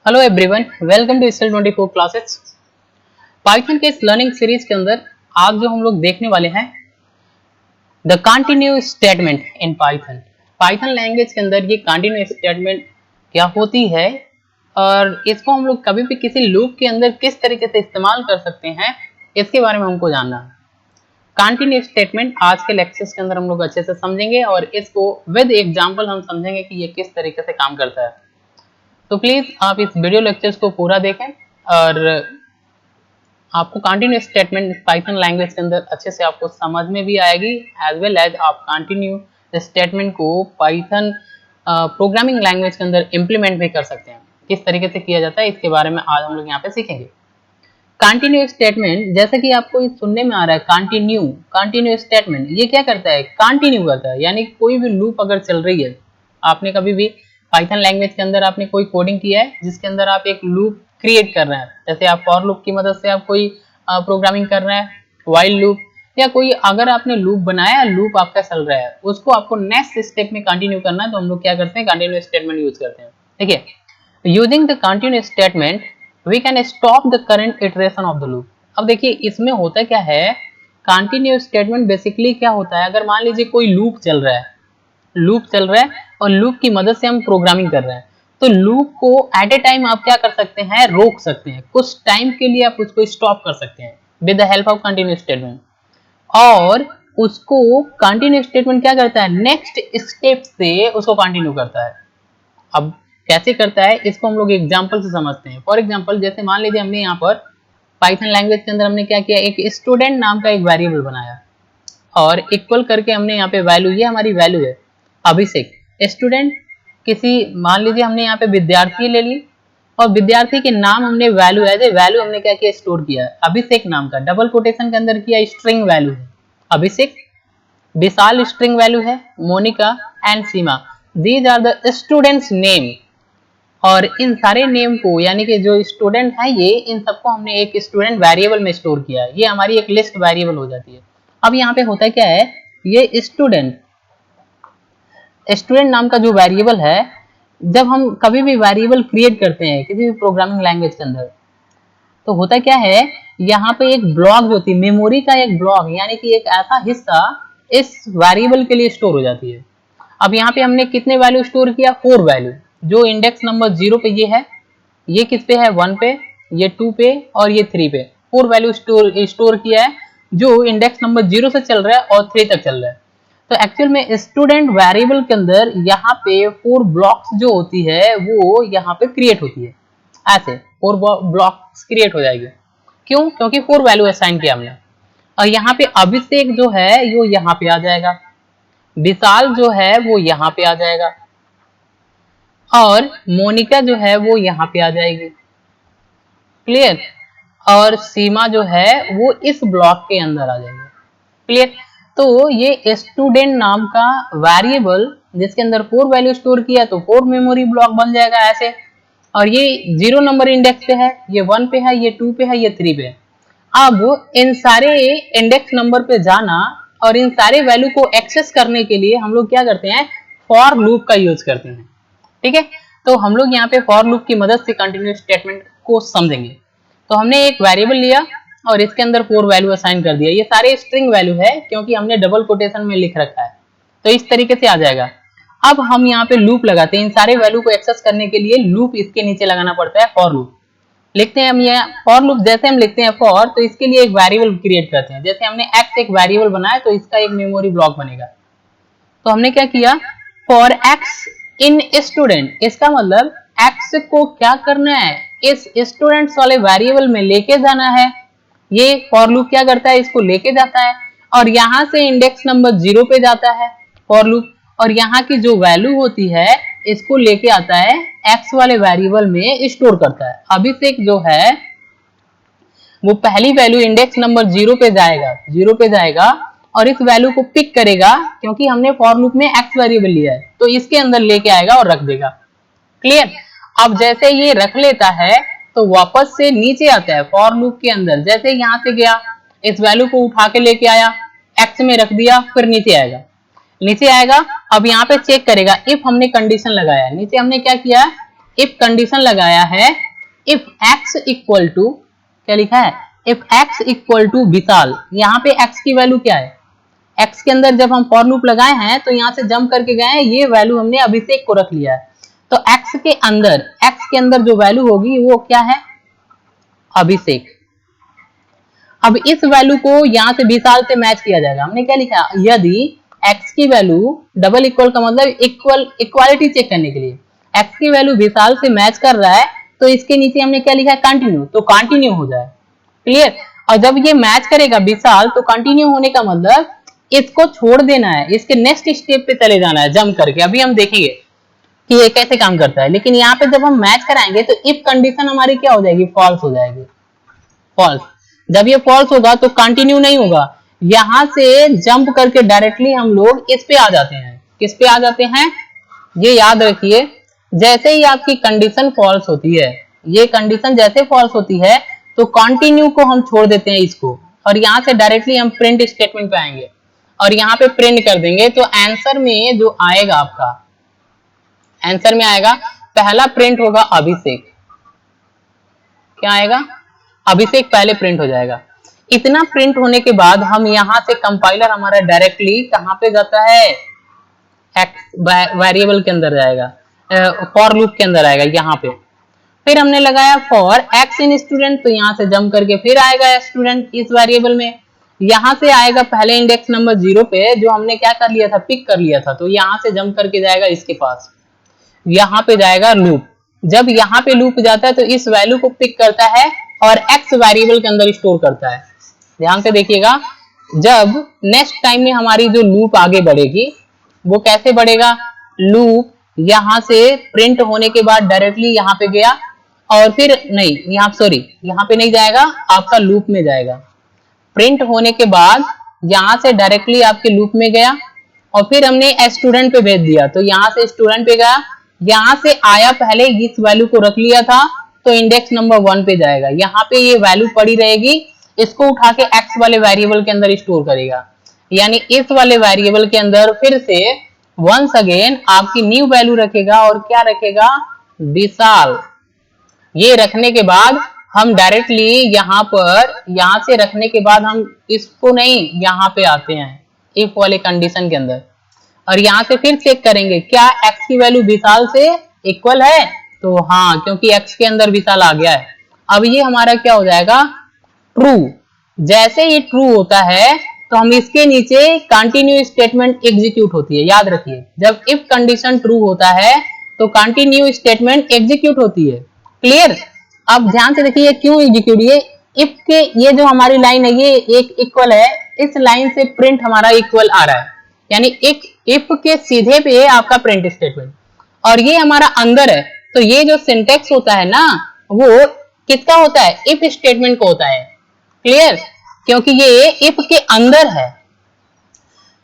Hello everyone, welcome to still 24 classes. Python के इस learning series के अंदर आज जो हम लोग देखने वाले हैं the continue statement in Python. Python language के अंदर ये कंटिन्यू स्टेटमेंट क्या होती है और इसको हम लोग कभी भी किसी लूप के अंदर किस तरीके से इस्तेमाल कर सकते हैं, इसके बारे में हमको जानना है। कंटिन्यू स्टेटमेंट आज के लेक्चर्स के अंदर हम लोग अच्छे से समझेंगे और इसको विद एग्जाम्पल हम समझेंगे कि ये किस तरीके से काम करता है। तो प्लीज आप इस वीडियो लेक्चर्स को पूरा देखें और आपको कंटिन्यू स्टेटमेंट पाइथन लैंग्वेज के अंदर अच्छे से आपको समझ में भी आएगी, एज वेल एज आप कंटिन्यू स्टेटमेंट को पाइथन प्रोग्रामिंग लैंग्वेज के अंदर इंप्लीमेंट भी कर सकते हैं। किस तरीके से किया जाता है इसके बारे में आज हम लोग यहाँ पे सीखेंगे। कंटिन्यू स्टेटमेंट, जैसा कि आपको सुनने में आ रहा है कंटिन्यू स्टेटमेंट, ये क्या करता है? कंटिन्यू करता है, यानी कोई भी लूप अगर चल रही है, आपने कभी भी पाइथन लैंग्वेज के अंदर आपने कोई कोडिंग किया है जिसके अंदर आप एक लूप क्रिएट कर रहे हैं, जैसे आप फॉर लूप की मदद से आप कोई प्रोग्रामिंग कर रहे हैं, व्हाइल लूप, या कोई अगर आपने लूप बनाया, लूप आपका चल रहा है, उसको आपको नेक्स्ट स्टेप में कंटिन्यू करना है, तो हम लोग क्या करते हैं? कंटिन्यू स्टेटमेंट यूज करते हैं। ठीक है, using the continue statement we can stop the current iteration of the loop. अब देखिए इसमें होता क्या है, कंटिन्यू स्टेटमेंट बेसिकली क्या होता है, अगर मान लीजिए कोई लूप चल रहा है और लूप की मदद से हम प्रोग्रामिंग कर रहे हैं, तो लूप को एट ए टाइम आप क्या कर सकते हैं? रोक सकते हैं, कुछ टाइम के लिए आप उसको स्टॉप कर सकते हैं with the help of continue statement. और उसको कंटिन्यू स्टेटमेंट क्या करता है? नेक्स्ट स्टेप से उसको कंटिन्यू करता है। अब कैसे करता है इसको हम लोग एग्जांपल से समझते हैं। फॉर एग्जांपल, जैसे मान लीजिए हमने यहाँ पर पाइथन लैंग्वेज के अंदर हमने क्या किया, एक स्टूडेंट नाम का एक वेरिएबल बनाया और इक्वल करके हमने यहाँ पे वैल्यू, ये हमारी वैल्यू है अभिषेक। स्टूडेंट किसी, मान लीजिए हमने यहाँ पे विद्यार्थी ले ली और विद्यार्थी के नाम हमने वैल्यू एज ए वैल्यू हमने क्या किया? स्टोर किया है अभिषेक नाम का, डबल कोटेशन के अंदर किया, स्ट्रिंग वैल्यू है अभिषेक। विशाल स्ट्रिंग वैल्यू है, Monika and Seema, these are the students name. और इन सारे नेम को, यानी कि जो स्टूडेंट है ये, इन सबको हमने एक स्टूडेंट वेरिएबल में स्टोर किया है, ये हमारी एक लिस्ट वेरिएबल हो जाती है। अब यहाँ पे होता क्या है, ये स्टूडेंट नाम का जो वेरिएबल है, जब हम कभी भी वेरिएबल क्रिएट करते हैं किसी भी प्रोग्रामिंग लैंग्वेज के अंदर, तो होता क्या है, यहाँ पे एक ब्लॉक होती है, मेमोरी का एक ब्लॉक, यानी कि एक ऐसा हिस्सा इस वेरिएबल के लिए स्टोर हो जाती है। अब यहाँ पे हमने कितने वैल्यू स्टोर किया? 4 वैल्यू। जो इंडेक्स नंबर 0 पे ये है, ये किस पे है? 1 पे, ये 2 पे और ये 3 पे। 4 वैल्यू स्टोर किया है जो इंडेक्स नंबर 0 से चल रहा है और 3 तक चल रहा है। तो एक्चुअल में स्टूडेंट वेरिएबल के अंदर यहाँ पे 4 ब्लॉक्स जो होती है वो यहाँ पे क्रिएट होती है, ऐसे 4 ब्लॉक्स क्रिएट हो जाएगी। क्यों? क्योंकि 4 वैल्यू असाइन किया हमने। और यहाँ पे अभिषेक जो है वो यहाँ पे आ जाएगा, विशाल जो है वो यहाँ पे आ जाएगा और मोनिका जो है वो यहाँ पे आ जाएगी। क्लियर? और सीमा जो है वो इस ब्लॉक के अंदर आ जाएगी। क्लियर? तो ये स्टूडेंट नाम का वेरिएबल जिसके अंदर 4 वैल्यू स्टोर किया, तो 4 मेमोरी ब्लॉक बन जाएगा ऐसे। और ये 0 नंबर इंडेक्स पे है, ये 1 पे है, ये 2 पे है, ये 3 पे है। अब इन सारे इंडेक्स नंबर पे जाना और इन सारे वैल्यू को एक्सेस करने के लिए हम लोग क्या करते हैं? फॉर लूप का यूज करते हैं। ठीक है, तो हम लोग यहाँ पे फॉर लूप की मदद से कंटिन्यू स्टेटमेंट को समझेंगे। तो हमने एक वेरिएबल लिया और इसके अंदर 4 वैल्यू असाइन कर दिया, ये सारे स्ट्रिंग वैल्यू है क्योंकि हमने डबल कोटेशन में लिख रखा है, तो इस तरीके से आ जाएगा। अब हम यहाँ पे लूप लगाते हैं, इन सारे वैल्यू को एक्सेस करने के लिए लूप इसके नीचे लगाना पड़ता है, फॉर लूप लिखते हैं हम। ये फॉर लूप जैसे हम लिखते हैं फॉर, तो इसके लिए एक वेरिएबल क्रिएट करते हैं। जैसे हमने एक्स एक वेरिएबल बनाया तो इसका एक मेमोरी ब्लॉक बनेगा। तो हमने क्या किया? फॉर एक्स इन स्टूडेंट, इसका मतलब एक्स को क्या करना है? इस स्टूडेंट्स वाले वेरिएबल में लेके जाना है। ये फॉर लूप क्या करता है? इसको लेके जाता है और यहां से इंडेक्स नंबर 0 पे जाता है फॉर लूप, और यहाँ की जो वैल्यू होती है इसको लेके आता है एक्स वाले वेरिएबल में स्टोर करता है। अभिषेक जो है वो पहली वैल्यू इंडेक्स नंबर 0 पे जाएगा और इस वैल्यू को पिक करेगा क्योंकि हमने फॉर लूप में एक्स वेरिएबल लिया है, तो इसके अंदर लेके आएगा और रख देगा। क्लियर? अब जैसे ये रख लेता है तो वापस से नीचे आता है फॉर लूप के अंदर, जैसे यहाँ से गया इस वैल्यू को उठा के लेके आया, एक्स में रख दिया, फिर नीचे आएगा। अब यहाँ पे चेक करेगा, इफ हमने कंडीशन लगाया, नीचे हमने क्या किया? इफ कंडीशन लगाया है, इफ x इक्वल टू, क्या लिखा है, इफ x इक्वल टू विशाल। यहाँ पे x की वैल्यू क्या है, x के अंदर जब हम फॉर लूप लगाए हैं तो यहाँ से जंप करके गए हैं, ये वैल्यू हमने अभिषेक को रख लिया है। तो x के अंदर जो वैल्यू होगी वो क्या है, अभिषेक। अब इस वैल्यू को यहाँ से विशाल से मैच किया जाएगा। हमने क्या लिखा, यदि x की वैल्यू डबल इक्वल का मतलब इक्वालिटी चेक करने के लिए x की वैल्यू विशाल से मैच कर रहा है तो इसके नीचे हमने क्या लिखा है, कंटिन्यू, तो कंटिन्यू हो जाए, क्लियर। और जब ये मैच करेगा विशाल तो कंटिन्यू होने का मतलब इसको छोड़ देना है, इसके नेक्स्ट स्टेप पे चले जाना है जंप करके। अभी हम देखेंगे कि ये कैसे काम करता है, लेकिन यहाँ पे जब हम मैच कराएंगे तो इफ कंडीशन हमारी क्या हो जाएगी, फॉल्स हो जाएगी, फॉल्स। जब ये फॉल्स होगा तो कंटिन्यू नहीं होगा, यहां से जंप करके डायरेक्टली हम लोग इस पे आ जाते हैं। किस पे आ जाते हैं, ये याद रखिए, जैसे ही आपकी कंडीशन फॉल्स होती है, ये कंडीशन जैसे फॉल्स होती है तो कंटिन्यू को हम छोड़ देते हैं इसको, और यहाँ से डायरेक्टली हम प्रिंट स्टेटमेंट पे आएंगे और यहाँ पे प्रिंट कर देंगे। तो आंसर में जो आएगा, आपका आंसर में आएगा, पहला प्रिंट होगा अभिषेक। क्या आएगा, अभिषेक पहले प्रिंट हो जाएगा। इतना प्रिंट होने के बाद हम यहाँ से कंपाइलर हमारा डायरेक्टली कहाँ पे जाता है, एक्स वेरिएबल के अंदर जाएगा, फॉर लूप के अंदर आएगा यहाँ पे। फिर हमने लगाया फॉर एक्स इन स्टूडेंट, तो यहाँ से जंप करके फिर आएगा स्टूडेंट इस वेरिएबल में। यहाँ से आएगा पहले इंडेक्स नंबर 0 पे जो हमने क्या कर लिया था, पिक कर लिया था, तो यहाँ से जंप करके जाएगा इसके पास, यहाँ पे जाएगा लूप। जब यहाँ पे लूप जाता है तो इस वैल्यू को पिक करता है और एक्स वेरिएबल के अंदर स्टोर करता है। ध्यान से देखिएगा, जब नेक्स्ट टाइम में हमारी जो लूप आगे बढ़ेगी वो कैसे बढ़ेगा, लूप यहाँ से प्रिंट होने के बाद डायरेक्टली यहाँ पे गया और फिर नहीं, यहाँ पे नहीं जाएगा, आपका लूप में जाएगा। प्रिंट होने के बाद यहाँ से डायरेक्टली आपके लूप में गया और फिर हमने स्टूडेंट पे भेज दिया, तो यहाँ से स्टूडेंट पे गया, यहाँ से आया, पहले इस वैल्यू को रख लिया था तो इंडेक्स नंबर 1 पे जाएगा, यहाँ पे ये वैल्यू पड़ी रहेगी, इसको उठा के एक्स वाले वेरिएबल के अंदर स्टोर करेगा। यानी इस वाले वेरिएबल के अंदर फिर से वंस अगेन आपकी न्यू वैल्यू रखेगा और क्या रखेगा, विशाल। ये रखने के बाद हम डायरेक्टली यहाँ से रखने के बाद हम इसको नहीं, यहाँ पे आते हैं इफ वाले कंडीशन के अंदर और यहाँ से फिर चेक करेंगे क्या x की वैल्यू विशाल से इक्वल है, तो हाँ, क्योंकि x के अंदर विशाल आ गया है। अब ये हमारा क्या हो जाएगा, ट्रू। जैसे ये ट्रू होता है तो हम इसके नीचे कंटिन्यू स्टेटमेंट एग्जीक्यूट होती है। याद रखिए, जब इफ कंडीशन ट्रू होता है तो कंटिन्यू स्टेटमेंट एग्जीक्यूट होती है, क्लियर। अब ध्यान से देखिए क्यों एग्जीक्यूट, ये इफ के ये जो हमारी लाइन है ये एक इक्वल है, इस लाइन से प्रिंट हमारा इक्वल आ रहा है, यानी एक इफ के सीधे पे आपका प्रिंट स्टेटमेंट, और ये हमारा अंदर है, तो ये जो सिंटेक्स होता है ना वो किसका होता है, इफ स्टेटमेंट को होता है, क्लियर, क्योंकि ये इफ के अंदर है।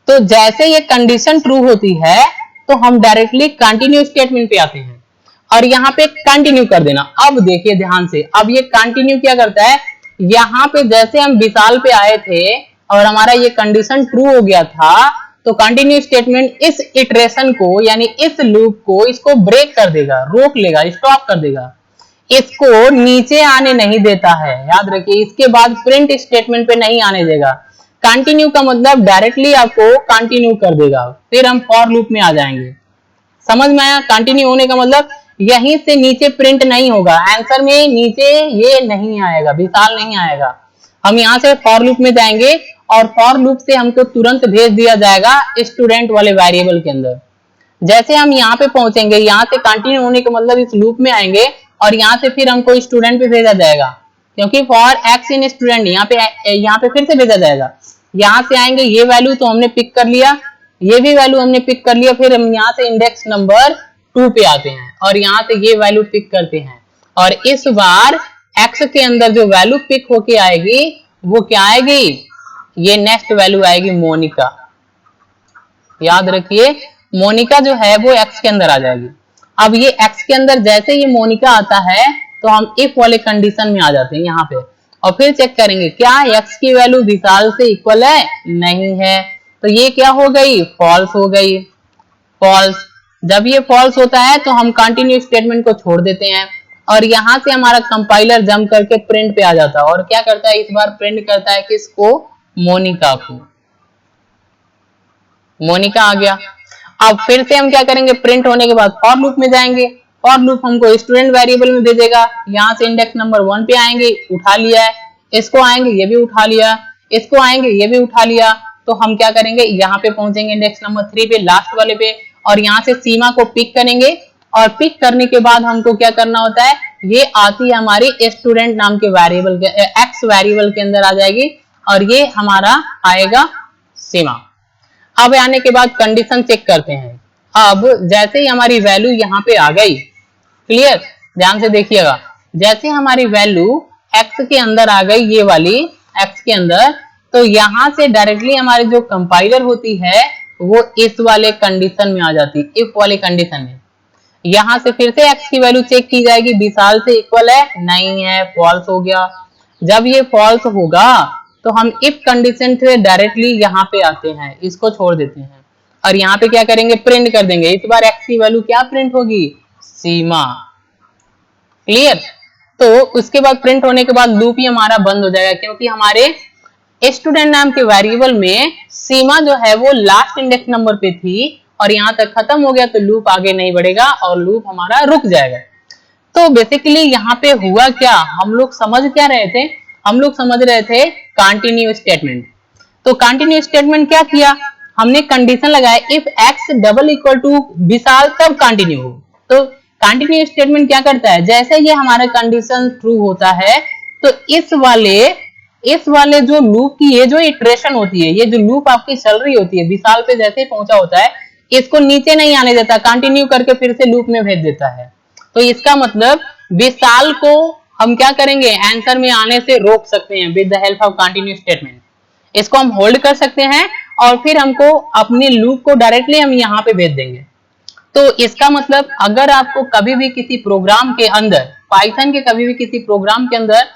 तो जैसे ये कंडीशन ट्रू होती है तो हम डायरेक्टली कंटिन्यू स्टेटमेंट पे आते हैं और यहाँ पे कंटिन्यू कर देना। अब देखिए ध्यान से, अब ये कंटिन्यू क्या करता है, यहाँ पे जैसे हम विशाल पे आए थे और हमारा ये कंडीशन ट्रू हो गया था तो कंटिन्यू स्टेटमेंट इस इटरेशन को यानी इस लूप को इसको ब्रेक कर देगा, रोक लेगा, स्टॉप कर देगा, इसको नीचे आने नहीं देता है। याद रखिए, इसके बाद प्रिंट स्टेटमेंट पे नहीं आने देगा। कंटिन्यू का मतलब डायरेक्टली आपको कंटिन्यू कर देगा, फिर हम फॉर लूप में आ जाएंगे। समझ में आया, कंटिन्यू होने का मतलब यहीं से नीचे प्रिंट नहीं होगा, आंसर में नीचे ये नहीं आएगा, विशाल नहीं आएगा। हम यहाँ से फॉर लूप में जाएंगे और फॉर लूप से हमको तुरंत भेज दिया जाएगा स्टूडेंट वाले वेरिएबल के अंदर। जैसे हम यहाँ पे पहुंचेंगे, यहाँ से कंटिन्यू होने का मतलब इस लूप में आएंगे और यहाँ से फिर हमको स्टूडेंट पे भेजा जाएगा, क्योंकि फॉर एक्स इन स्टूडेंट यहाँ पे फिर से भेजा जाएगा। यहाँ से आएंगे, ये वैल्यू तो हमने पिक कर लिया, ये भी वैल्यू हमने पिक कर लिया, फिर हम यहाँ से इंडेक्स नंबर 2 पे आते हैं और यहाँ से ये वैल्यू पिक करते हैं और इस बार एक्स के अंदर जो वैल्यू पिक होके आएगी वो क्या आएगी, ये नेक्स्ट वैल्यू आएगी मोनिका। याद रखिए, मोनिका जो है वो एक्स के अंदर आ जाएगी। अब ये एक्स के अंदर जैसे ये मोनिका आता है तो हम इफ वाले कंडीशन में आ जाते हैं यहाँ पे और फिर चेक करेंगे क्या एक्स की वैल्यू विशाल से इक्वल है, नहीं है, तो ये क्या हो गई, फॉल्स हो गई, फॉल्स। जब ये फॉल्स होता है तो हम कंटिन्यू स्टेटमेंट को छोड़ देते हैं और यहाँ से हमारा कंपाइलर जंप करके प्रिंट पे आ जाता है और क्या करता है, इस बार प्रिंट करता है किसको, मोनिका को। मोनिका आ गया। अब फिर से हम क्या करेंगे, प्रिंट होने के बाद फॉर लूप में जाएंगे। फॉर लूप हमको स्टूडेंट वेरिएबल में भेजेगा, यहाँ से इंडेक्स नंबर 1 पे आएंगे, उठा लिया है, इसको आएंगे ये भी उठा लिया, इसको आएंगे ये भी उठा लिया। तो हम क्या करेंगे, यहाँ पे पहुंचेंगे इंडेक्स नंबर 3 पे, लास्ट वाले पे, और यहाँ से सीमा को पिक करेंगे और पिक करने के बाद हमको क्या करना होता है, ये आती है हमारी स्टूडेंट नाम के वेरिएबल के एक्स वेरिएबल के अंदर आ जाएगी और ये हमारा आएगा सीमा। अब आने के बाद कंडीशन चेक करते हैं। अब जैसे ही हमारी वैल्यू यहाँ पे आ गई, क्लियर, ध्यान से देखिएगा, जैसे हमारी वैल्यू x के अंदर आ गई, ये वाली x के अंदर, तो यहाँ से डायरेक्टली हमारी जो कंपाइलर होती है वो इस वाले कंडीशन में आ जाती है, इफ वाले कंडीशन में। यहाँ से फिर से x की वैल्यू चेक की जाएगी, विशाल से इक्वल है, नहीं है, फॉल्स हो गया। जब ये फॉल्स होगा तो हम इफ कंडीशन से डायरेक्टली यहाँ पे आते हैं, इसको छोड़ देते हैं और यहाँ पे क्या करेंगे, प्रिंट कर देंगे। इस बार x की वैल्यू क्या प्रिंट होगी, सीमा। क्लियर। तो उसके बाद प्रिंट होने के बाद लूप ही हमारा बंद हो जाएगा, क्योंकि हमारे स्टूडेंट नाम के वेरिएबल में सीमा जो है वो लास्ट इंडेक्स नंबर पे थी और यहाँ तक खत्म हो गया, तो लूप आगे नहीं बढ़ेगा और लूप हमारा रुक जाएगा। तो बेसिकली यहाँ पे हुआ क्या, हम लोग समझ क्या रहे थे, हम लोग समझ रहे थे कंटिन्यू स्टेटमेंट। तो कंटिन्यू स्टेटमेंट क्या किया, हमने कंडीशन लगाया if x double equal to Vishal तब कंटिन्यू हो। तो कंटिन्यू स्टेटमेंट क्या करता है, जैसे ये हमारा कंडीशन ट्रू होता है तो इस वाले जो लूप की ये जो इटरेशन होती है, ये जो लूप आपकी चल रही होती है, विशाल पे जैसे ही पहुंचा होता है, इसको नीचे नहीं आने देता, कंटिन्यू करके फिर से लूप में भेज देता है। तो इसका मतलब विशाल को हम क्या करेंगे, आंसर में आने से रोक सकते हैं with the help of continue statement. इसको हम होल्ड कर सकते हैं और फिर हमको अपने लूप को डायरेक्टली हम यहाँ पे भेज देंगे। तो इसका मतलब अगर आपको कभी भी किसी प्रोग्राम के अंदर, पाइथन के कभी भी किसी प्रोग्राम के अंदर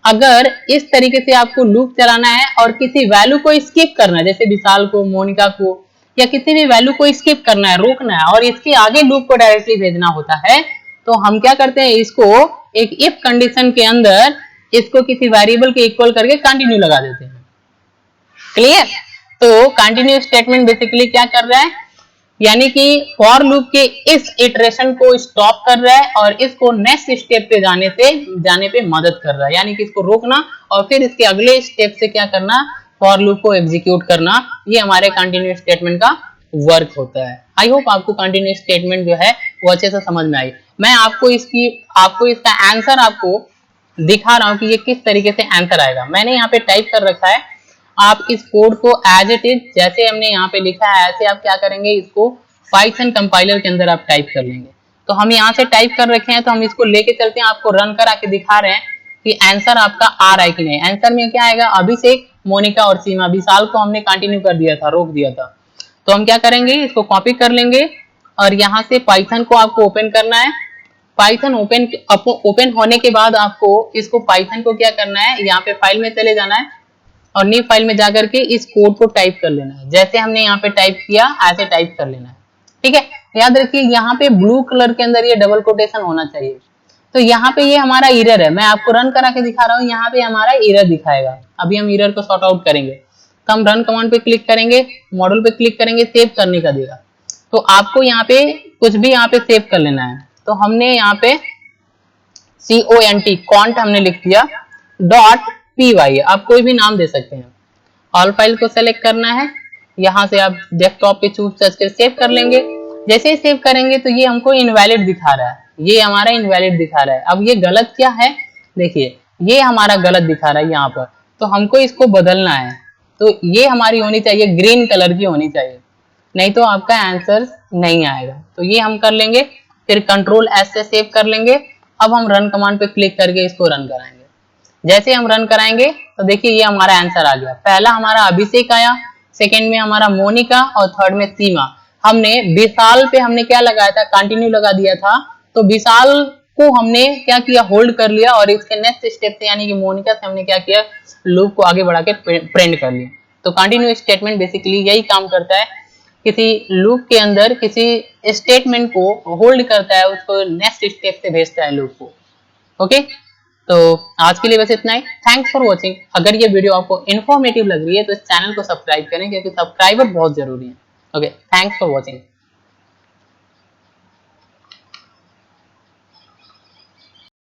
अगर इस तरीके से आपको लूप चलाना है और किसी वैल्यू को स्किप करना है, जैसे विशाल को, मोनिका को, या किसी भी वैल्यू को स्किप करना है, रोकना है और इसके आगे लूप को डायरेक्टली भेजना होता है, तो हम क्या करते हैं, इसको एक इफ कंडीशन के अंदर इसको किसी वेरिएबल के इक्वल करके कंटिन्यू लगा देते हैं। क्लियर। तो कंटिन्यू स्टेटमेंट बेसिकली क्या कर रहा है, यानी कि फॉर लूप के इस इटरेशन को स्टॉप कर रहा है और इसको नेक्स्ट स्टेप पे जाने पे मदद कर रहा है, यानी कि इसको रोकना और फिर इसके अगले स्टेप से क्या करना, फॉर लूप को एग्जीक्यूट करना। ये हमारे कंटिन्यू स्टेटमेंट का वर्क होता है। आई होप आपको कंटिन्यू स्टेटमेंट जो है वो अच्छे से समझ में आई। मैं आपको इसका आंसर आपको दिखा रहा हूँ कि ये किस तरीके से आंसर आएगा। मैंने यहाँ पे टाइप कर रखा है, आप इस कोड को एज इट इज जैसे हमने यहाँ पे लिखा है ऐसे आप क्या करेंगे, इसको पाइथन कंपाइलर के अंदर आप टाइप कर लेंगे। तो हम यहाँ से टाइप कर रखे हैं, तो हम इसको लेके चलते हैं, आपको रन करा के दिखा रहे हैं कि आंसर आपका आ रहा है कि नहीं। आंसर में क्या आएगा, अभिषेक, मोनिका और सीमा। विशाल को हमने कंटिन्यू कर दिया था, रोक दिया था। तो हम क्या करेंगे, इसको कॉपी कर लेंगे और यहाँ से पाइथन को आपको ओपन करना है। पाइथन ओपन होने के बाद आपको इसको पाइथन को क्या करना है, यहाँ पे फाइल में चले जाना है और न्यू फाइल में जाकर के इस कोड को टाइप कर लेना है। जैसे हमने यहाँ पे टाइप किया ऐसे टाइप कर लेना है, ठीक है। याद रखिए यहाँ पे ब्लू कलर के अंदर ये डबल कोटेशन होना चाहिए। तो यहाँ पे ये हमारा एरर है, मैं आपको रन करा के दिखा रहा हूँ, यहाँ पे हमारा एरर दिखाएगा। अभी हम एरर को सॉर्ट आउट करेंगे। तो हम रन कमांड पे क्लिक करेंगे, मॉड्यूल पे क्लिक करेंगे, सेव करने का देगा। तो आपको यहाँ पे कुछ भी यहाँ पे सेव कर लेना है। तो हमने यहाँ पे CONT हमने लिख दिया, .py, आप कोई भी नाम दे सकते हैं। ऑल फाइल को सेलेक्ट करना है, यहाँ से आप डेस्कटॉप पे चूज करके सेव कर लेंगे। जैसे ही सेव करेंगे तो ये हमको इनवैलिड दिखा रहा है, ये हमारा इनवैलिड दिखा रहा है। अब ये गलत क्या है, देखिए ये हमारा गलत दिखा रहा है यहाँ पर, तो हमको इसको बदलना है। तो ये हमारी होनी चाहिए ग्रीन कलर की होनी चाहिए, नहीं तो आपका आंसर नहीं आएगा। तो ये हम कर लेंगे, फिर कंट्रोल S से सेव कर लेंगे। अब हम रन कमांड पे क्लिक करके इसको रन कराएंगे। जैसे हम रन कराएंगे तो देखिए ये हमारा आंसर आ गया। पहला हमारा अभिषेक आया, सेकंड में हमारा मोनिका और थर्ड में सीमा। हमने विशाल पे हमने क्या लगाया था, कंटिन्यू लगा दिया था। तो विशाल को हमने क्या किया, होल्ड कर लिया और इसके नेक्स्ट स्टेप से यानी कि मोनिका से हमने क्या किया, लूप को आगे बढ़ा के प्रिंट कर लिया। तो कंटिन्यू स्टेटमेंट बेसिकली यही काम करता है किसी लूप के अंदर किसी स्टेटमेंट को होल्ड करता है, उसको नेक्स्ट स्टेप से भेजता है लूप को। ओके, तो आज के लिए बस इतना ही। Thanks for watching. अगर ये वीडियो आपको इन्फॉर्मेटिव लग रही है तो इस चैनल को सब्सक्राइब करें, क्योंकि सब्सक्राइबर बहुत जरूरी है। Okay, thanks for watching.